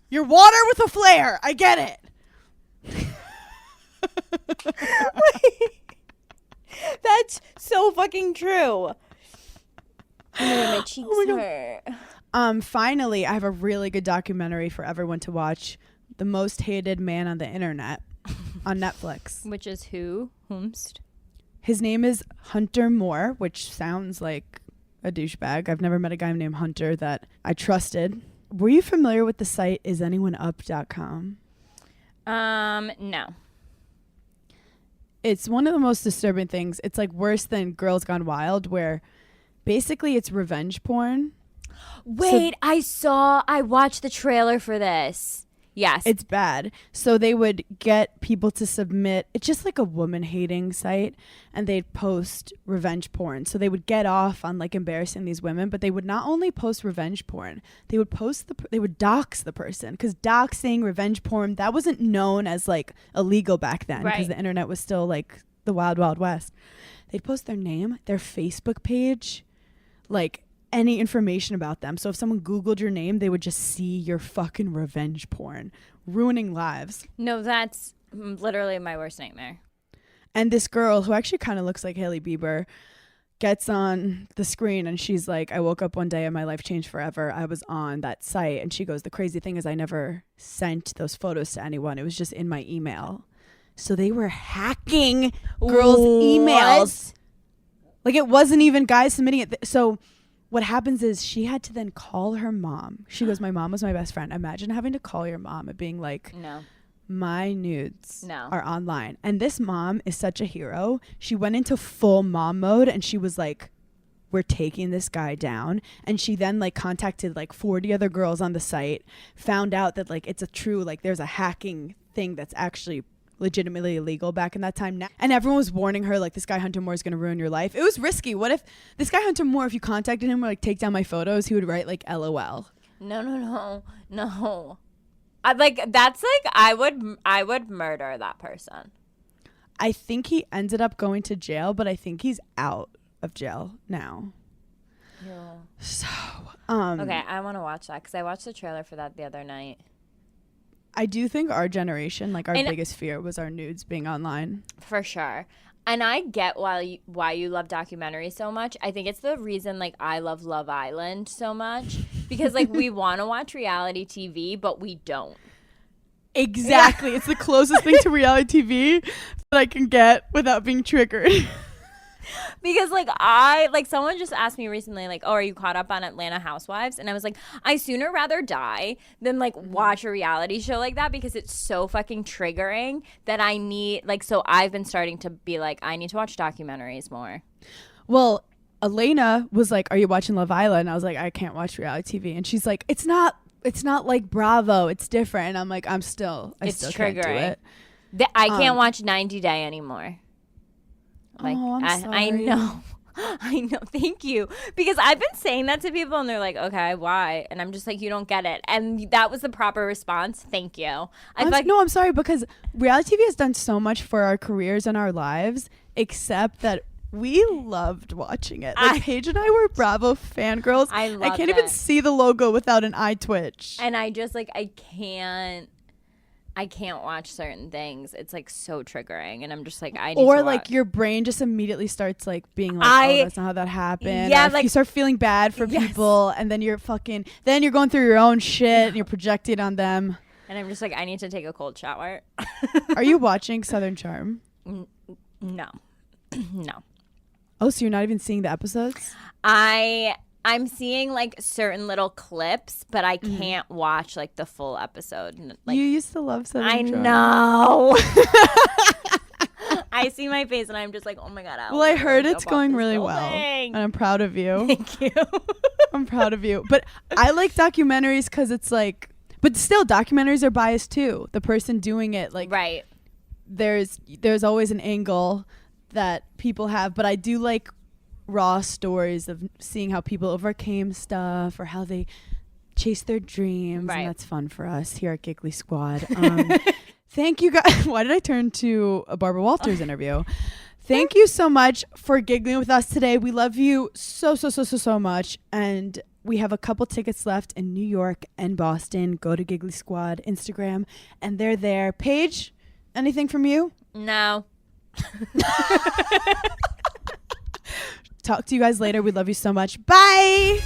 You're water with a flare. I get it. That's so fucking true. My cheeks hurt. Finally, I have a really good documentary for everyone to watch. The Most Hated Man on the Internet on Netflix. Which is who? Whomst? His name is Hunter Moore, which sounds like a douchebag. I've never met a guy named Hunter that I trusted. Were you familiar with the site isanyoneup.com? No. It's one of the most disturbing things. It's like worse than Girls Gone Wild, where basically it's revenge porn. Wait, I watched the trailer for this. Yes. It's bad. So they would get people to submit. It's just like a woman hating site, and they'd post revenge porn. So they would get off on like embarrassing these women, but they would not only post revenge porn, they would they would dox the person, because doxing, revenge porn, that wasn't known as like illegal back then, because the internet was still like the wild, wild west. They'd post their name, their Facebook page, like any information about them. So if someone Googled your name, they would just see your fucking revenge porn, ruining lives. No, that's literally my worst nightmare. And this girl who actually kind of looks like Hailey Bieber gets on the screen and she's like, I woke up one day and my life changed forever. I was on that site. And she goes, the crazy thing is I never sent those photos to anyone. It was just in my email. So they were hacking girls' emails. Like it wasn't even guys submitting it. So what happens is she had to then call her mom. She goes, my mom was my best friend. Imagine having to call your mom and being like, No. my nudes No. are online. And this mom is such a hero. She went into full mom mode and she was like, we're taking this guy down. And she then like contacted like 40 other girls on the site, found out that like it's a true, like there's a hacking thing that's actually legitimately illegal back in that time now. And everyone was warning her like, this guy Hunter Moore is going to ruin your life. It was risky. What if this guy Hunter Moore, if you contacted him or like take down my photos, he would write like LOL. No. I would murder that person. I think he ended up going to jail, but I think he's out of jail now. Yeah. So, Okay, I want to watch that because I watched the trailer for that the other night. I do think our generation, like our And- biggest fear was our nudes being online. For sure. And I get why you love documentaries so much. I think it's the reason like I love Love Island so much because like we want to watch reality TV, but we don't. Exactly. It's the closest thing to reality TV that I can get without being triggered. Because someone just asked me recently like, oh, are you caught up on Atlanta Housewives? And I was like, I sooner rather die than like watch a reality show like that because it's so fucking triggering that I need like, so I've been starting to be like, I need to watch documentaries more. Well, Elena was like, are you watching Love Island? And I was like, I can't watch reality TV. And she's like, it's not like Bravo. It's different. And I'm like, I still It's can't do triggering. it. I can't watch 90 Day anymore. Like, oh, I'm I sorry. know. I know. Thank you. Because I've been saying that to people and they're like, okay, why? And I'm just like, you don't get it. And that was the proper response. Thank you. I'm sorry because reality TV has done so much for our careers and our lives, except that we loved watching it. Like Paige and I were Bravo fangirls. I can't even see the logo without an eye twitch. And I just like, I can't watch certain things. It's like so triggering, and I'm just like, I need or to like watch. your brain just immediately starts like being like, oh, that's not how that happened. Yeah, or like you start feeling bad for people, and then you're going through your own shit, and you're projecting on them. And I'm just like, I need to take a cold shower. Are you watching Southern Charm? No, no. Oh, so you're not even seeing the episodes? I'm seeing like certain little clips, but I can't watch like the full episode. Like, you used to love Southern Charm. I know. I see my face and I'm just like, oh my God. Well, I heard it's going really well. And I'm proud of you. Thank you. I'm proud of you. But I like documentaries because it's like, but still documentaries are biased too. The person doing it, like, right. There's always an angle that people have, but I do like raw stories of seeing how people overcame stuff or how they chase their dreams. Right. And that's fun for us here at Giggly Squad. Thank you guys. Why did I turn to a Barbara Walters interview? Thank you so much for giggling with us today. We love you so much. And we have a couple tickets left in New York and Boston. Go to Giggly Squad Instagram and they're there. Paige, anything from you? No. Talk to you guys later. We love you so much. Bye.